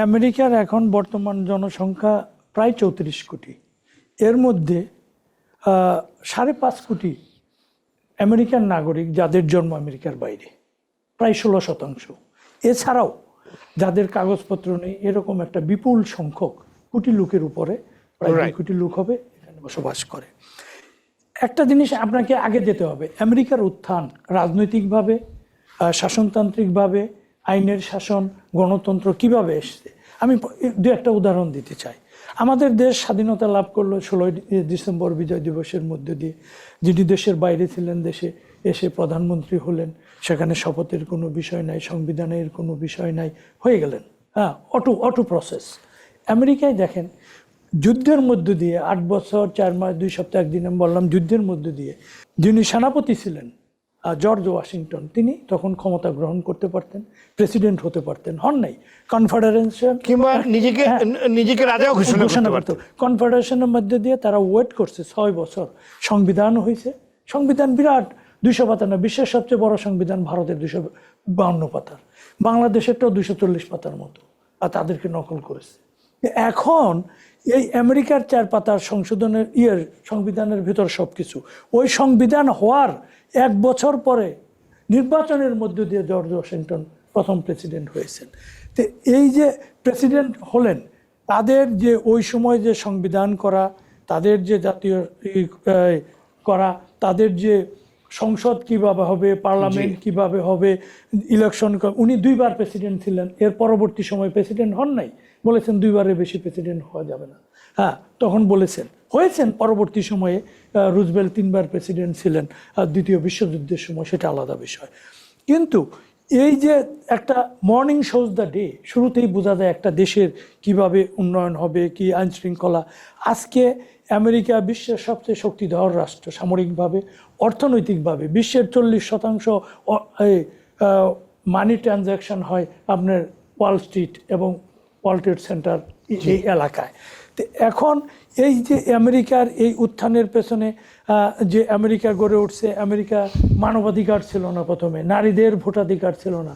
আমেরিকার এখন বর্তমান জনসংখ্যা প্রায় 34 কোটি। এর মধ্যে 5.5 কোটি আমেরিকান নাগরিক যাদের জন্ম আমেরিকার বাইরে, প্রায় 16%। এছাড়াও যাদের কাগজপত্র নেই এরকম একটা বিপুল সংখ্যক কোটি লোকের উপরে, প্রায় 2 কোটি লোক হবে এখানে বসবাস করে। একটা জিনিস আপনাকে আগে যেতে হবে, আমেরিকার উত্থান রাজনৈতিকভাবে, শাসনতান্ত্রিকভাবে, আইনের শাসন, গণতন্ত্র কিভাবে এসছে। আমি দু একটা উদাহরণ দিতে চাই। আমাদের দেশ স্বাধীনতা লাভ করলো 16 ডিসেম্বর বিজয় দিবসের মধ্যে দিয়ে। যিনি দেশের বাইরে ছিলেন দেশে এসে প্রধানমন্ত্রী হলেন, সেখানে শপথের কোনো বিষয় নাই, সংবিধানের কোনো বিষয় নাই, হয়ে গেলেন। হ্যাঁ, অটো প্রসেস। আমেরিকায় দেখেন যুদ্ধের মধ্য দিয়ে 8 বছর 4 মাস 2 সপ্তাহ, একদিন আমি বললাম যুদ্ধের মধ্য দিয়ে যিনি সেনাপতি ছিলেন জর্জ ওয়াশিংটন, তিনি তখন ক্ষমতা গ্রহণ করতে পারতেন, প্রেসিডেন্ট হতে পারতেন, হন নাই। কনফেডারেশন কিংবা নিজেকে রাজাও ঘোষণা করতে। কনফেডারেশনের মধ্যে দিয়ে তারা ওয়েট করছে 6 বছর, সংবিধান হয়েছে। সংবিধান বিরাট 200 পাতা না, বিশ্বের সবচেয়ে বড় সংবিধান ভারতের 252 পাতার, বাংলাদেশেরটাও 240 পাতার মতো, আর তাদেরকে নকল করেছে। এখন এই আমেরিকার 4 পাতার সংশোধনের সংবিধানের ভিতর সবকিছু, ওই সংবিধান হওয়ার 1 বছর পরে নির্বাচনের মধ্য দিয়ে জর্জ ওয়াশিংটন প্রথম প্রেসিডেন্ট হয়েছেন। তো এই যে প্রেসিডেন্ট হলেন, তাদের যে ওই সময় যে সংবিধান করা, তাদের যে জাতীয় করা, তাদের যে সংসদ কিভাবে হবে, পার্লামেন্ট কিভাবে হবে, ইলেকশন, উনি 2 বার প্রেসিডেন্ট ছিলেন। এর পরবর্তী সময় প্রেসিডেন্ট হন নাই, বলেছেন 2 বারের বেশি প্রেসিডেন্ট হওয়া যাবে না। হ্যাঁ, তখন বলেছেন, হয়েছেন পরবর্তী সময়ে। রুজভেল্ট 3 বার প্রেসিডেন্ট ছিলেন দ্বিতীয় বিশ্বযুদ্ধের সময়, সেটা আলাদা বিষয়। কিন্তু এই যে একটা মর্নিং শোজ দ্য ডে, শুরুতেই বোঝা যায় একটা দেশের কিভাবে উন্নয়ন হবে, কি আইন শৃঙ্খলা। আজকে আমেরিকা বিশ্বের সবচেয়ে শক্তিধর রাষ্ট্র, সামরিকভাবে, অর্থনৈতিকভাবে। বিশ্বের 40% মানি ট্রানজ্যাকশন হয় আপনার ওয়াল স্ট্রিট এবং ওয়ার্ল্ড ট্রেড সেন্টার এই এলাকায়। তো এখন এই যে আমেরিকার এই উত্থানের পেছনে যে আমেরিকা গড়ে উঠছে, আমেরিকা মানবাধিকার ছিল না, প্রথমে নারীদের ভোটাধিকার ছিল না।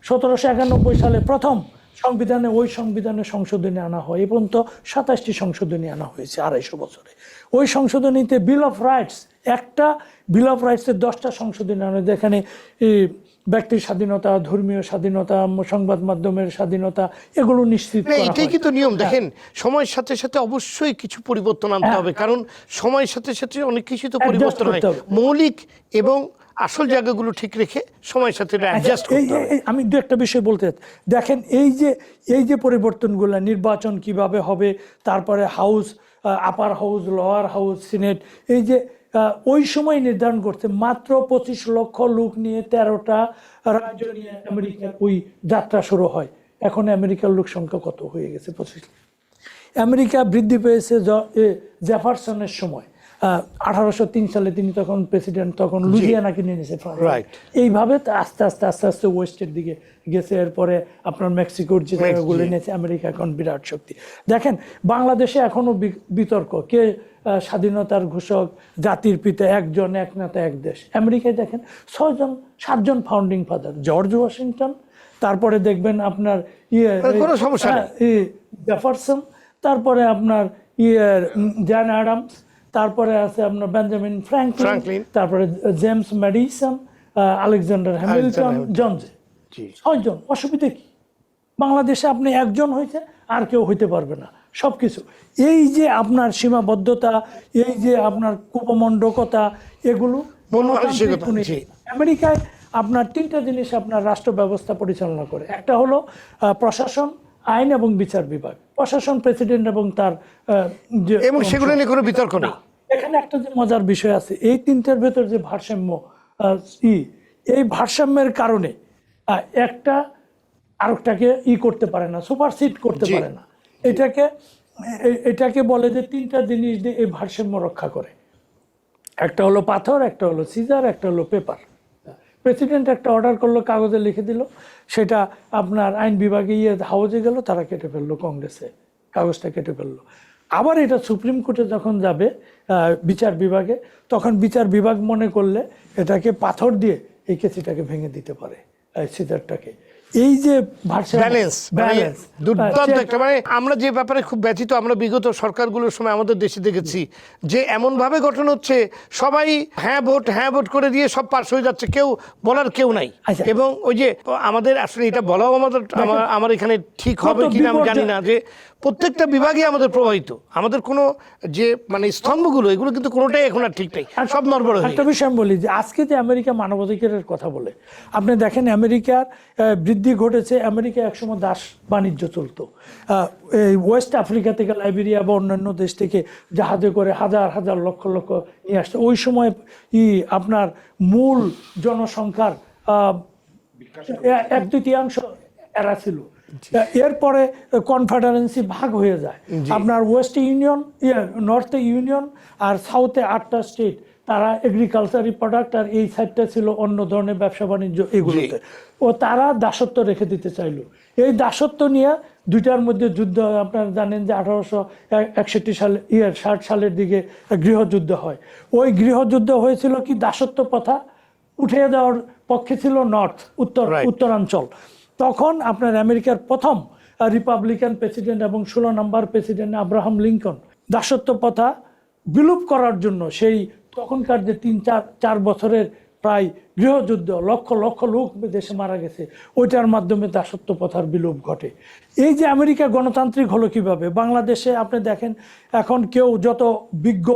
1791 সালে প্রথম সংবিধানে, ওই সংবিধানে সংশোধনী আনা হয়, এবং তো 27টি সংশোধনী আনা হয়েছে 250 বছরে। ওই সংশোধনীতে বিল অফ রাইটস, একটা বিল অফ রাইটসের 10টা সংশোধনী আনা, যেখানে ব্যক্তির স্বাধীনতা, ধর্মীয় স্বাধীনতা, সংবাদ মাধ্যমের স্বাধীনতা, এগুলো নিশ্চিত করা হয়। এটাই কিন্তু নিয়ম। দেখেন, সময়ের সাথে সাথে অবশ্যই কিছু পরিবর্তন আনতে হবে, কারণ সময়ের সাথে সাথে অনেক কিছু তো পরিবর্তন হয়। মৌলিক এবং আসল জায়গাগুলো ঠিক রেখে সময়ের সাথে অ্যাডজাস্ট করতে হবে। আমি দু একটা বিষয় বলতে দেখেন, এই যে পরিবর্তনগুলো, নির্বাচন কিভাবে হবে, তারপরে হাউস, আপার হাউস, লোয়ার হাউস, সিনেট, এই যে ওই সময় নির্ধারণ করতে মাত্র 25 লক্ষ লোক নিয়ে 13টা রাজ্য নিয়ে আমেরিকার ওই যাত্রা শুরু হয়। এখন আমেরিকার লোক সংখ্যা কত হয়ে গেছে? 25। আমেরিকা বৃদ্ধি পেয়েছে জেফারসনের সময়, 1803 সালে তিনি তখন প্রেসিডেন্ট, তখন লুইজিয়ানা কিনে নিয়েছে ফ্রান্স। এইভাবে আস্তে আস্তে আস্তে আস্তে ওয়েস্টের দিকে গেছে। এরপরে আপনার মেক্সিকোর যে জায়গাগুলো নিয়েছে, আমেরিকা এখন বিরাট শক্তি। দেখেন, বাংলাদেশে এখনো বিতর্ক, কে স্বাধীনতার ঘোষক, জাতির পিতা, একজন, এক নেতা, এক দেশ। আমেরিকায় দেখেন 7জন ফাউন্ডিং ফাদার, জর্জ ওয়াশিংটন, তারপরে দেখবেন আপনার জেফারসন, তারপরে আপনার জন অ্যাডামস, তারপরে আছে আপনার বেঞ্জামিন ফ্র্যাঙ্কলিন, তারপরে James Madison, Alexander Hamilton, John Jay. 6জন। অসুবিধা কি? বাংলাদেশে আপনি একজন হয়েছে, আর কেউ হইতে পারবে না। সবকিছু এই যে আপনার সীমাবদ্ধতা, এই যে আপনার কুপমণ্ডকতা, এগুলো আমেরিকায় আপনার 3টা জিনিস আপনার রাষ্ট্র ব্যবস্থা পরিচালনা করে। একটা হলো প্রশাসন, আইন এবং বিচার বিভাগ। প্রশাসন প্রেসিডেন্ট এবং তার এবং সেগুলো নিয়ে কোনো বিতর্ক নেই। এখানে একটা যে মজার বিষয় আছে, এই 3টার ভেতর যে ভারসাম্য, এই ভারসাম্যের কারণে একটা আরেকটাকে করতে পারে না, সুপারসিড করতে পারে না। এটাকে বলে যে 3টা জিনিস দিয়ে এই ভারসাম্য রক্ষা করে। একটা হলো পাথর, একটা হলো সিজার, একটা হলো পেপার। প্রেসিডেন্ট একটা অর্ডার করলো, কাগজে লিখে দিল, সেটা আপনার আইন বিভাগে হাউজে গেল, তারা কেটে ফেললো, কংগ্রেসে কাগজটা কেটে ফেললো। আবার এটা সুপ্রিম কোর্টে যখন যাবে বিচার বিভাগে, তখন বিচার বিভাগ মনে করলে এটাকে পাথর দিয়ে এই কেসিটাকে ভেঙে দিতে পারে, সিজারটাকে। এই যে ব্যালেন্স ব্যালেন্স দুর্দান্ত একটা, মানে আমরা যে ব্যাপারে খুব ব্যথিত, আমরা বিগত সরকারগুলোর সময় আমাদের দেশে দেখেছি যে এমন ভাবে গঠন হচ্ছে, সবাই হ্যাঁ ভোট করে দিয়ে সব পাস হয়ে যাচ্ছে, কেউ বলার কেউ নাই। আচ্ছা। এবং ওই যে আমাদের আসলে এটা বলাও আমার এখানে ঠিক হবে কিনা আমি জানি না, যে প্রত্যেকটা বিভাগে আমাদের প্রভাবিত, আমাদের কোনো যে মানে স্তম্ভগুলো এগুলো কিন্তু কোনোটাই এখন আর ঠিক নেই, সব নড়বড় হয়ে একটা বিষয় আমি বলি যে আজকে যে আমেরিকা মানবাধিকারের কথা বলে, আপনি দেখেন আমেরিকার বৃদ্ধি ঘটেছে। আমেরিকা একসময় দাস বাণিজ্য চলতো, এই ওয়েস্ট আফ্রিকা থেকে, লাইবেরিয়া বা অন্যান্য দেশ থেকে জাহাজে করে হাজার হাজার লক্ষ লক্ষ নিয়ে আসতো। ওই সময় আপনার মূল জনসংখ্যার 1/3 এরা ছিল। এরপরে কনফেডারেন্সি ভাগ হয়ে যায়, আপনার ওয়েস্ট ইউনিয়ন, নর্থ ইউনিয়ন আর সাউথে 8টা স্টেট, তারা এগ্রিকালচারি প্রোডাক্ট, আর এই সাইডটা ছিল অন্য ধরনের ব্যবসা বাণিজ্য এগুলোতে। ও তারা দাসত্ব রেখে দিতে চাইলো। এই দাসত্ব নিয়ে দুইটার মধ্যে যুদ্ধ হয়। আপনারা জানেন যে 1861 সালে 60 সালের দিকে গৃহযুদ্ধ হয়। ওই গৃহযুদ্ধ হয়েছিল কি, দাসত্ব প্রথা উঠিয়ে দেওয়ার পক্ষে ছিল উত্তরাঞ্চল। তখন আপনার আমেরিকার প্রথম রিপাবলিকান প্রেসিডেন্ট এবং 16 নম্বর প্রেসিডেন্ট আব্রাহাম লিঙ্কন দাসত্ব প্রথা বিলুপ করার জন্য, সেই তখনকার যে 3-4 বছরের প্রায় গৃহযুদ্ধ, লক্ষ লক্ষ লোক দেশে মারা গেছে, ওইটার মাধ্যমে দাসত্ব প্রথার বিলোপ ঘটে। এই যে আমেরিকা গণতান্ত্রিক হলো কিভাবে, বাংলাদেশে আপনি দেখেন এখন কেউ যত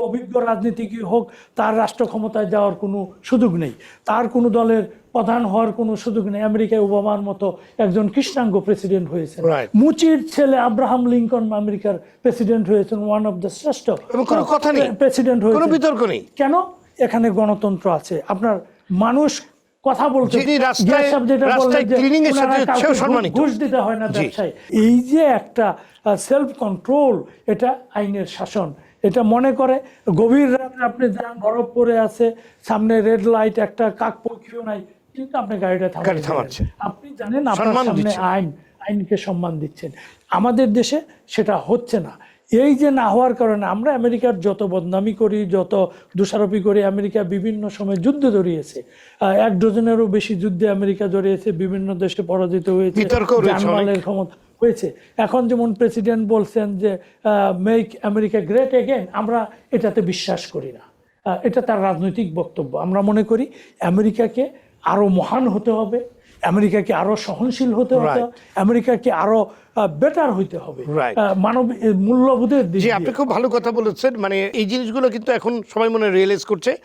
অভিজ্ঞ রাজনীতিকই হোক, তার রাষ্ট্র ক্ষমতায় যাওয়ার কোনো সুযোগ নেই, তার কোনো দলের প্রধান হওয়ার কোনো সুযোগ নেই। আমেরিকায় ওবামার মতো একজন কৃষ্ণাঙ্গ প্রেসিডেন্ট হয়েছে, মুচির ছেলে আব্রাহাম লিঙ্কন আমেরিকার প্রেসিডেন্ট হয়েছেন, ওয়ান অফ দ্য শ্রেষ্ঠ প্রেসিডেন্ট হয়েছে। কোনো বিতর্ক নেই। কেন? এখানে গণতন্ত্র আছে, আপনার মানুষ কথা বলছে, ঘুষ দিতে হয় না ব্যবসায়। এই যে একটা সেলফ কন্ট্রোল, এটা আইনের শাসন। এটা মনে করে গভীর রাতে আপনি যান, বরফ পরে আছে, সামনে রেড লাইট, একটা কাক পক্ষীও নাই, কিন্তু আপনি গাড়িটা থামাচ্ছেন, আপনি জানেন আপনার সামনে আইনকে সম্মান দিচ্ছেন। আমাদের দেশে সেটা হচ্ছে না। এই যে না হওয়ার কারণে আমরা আমেরিকার যত বদনামি করি, যত দোষারোপি করি, আমেরিকা বিভিন্ন সময় যুদ্ধে জড়িয়েছে, 1 ডজনেরও বেশি যুদ্ধে আমেরিকা জড়িয়েছে, বিভিন্ন দেশে পরাজিত হয়েছে, জানমালের ক্ষমতা হয়েছে। এখন যেমন প্রেসিডেন্ট বলছেন যে মেক আমেরিকা গ্রেট এগেন, আমরা এটাতে বিশ্বাস করি না। এটা তার রাজনৈতিক বক্তব্য। আমরা মনে করি আমেরিকাকে আরো মহান হতে হবে, আমেরিকাকে আরো সহনশীল হতে হবে, আমেরিকাকে আরো বেটার হইতে হবে মানবিক মূল্যবোধের দিকে। আপনি খুব ভালো কথা বলেছেন। মানে এই জিনিসগুলো কিন্তু এখন সবাই মনে রিয়েলাইজ করছে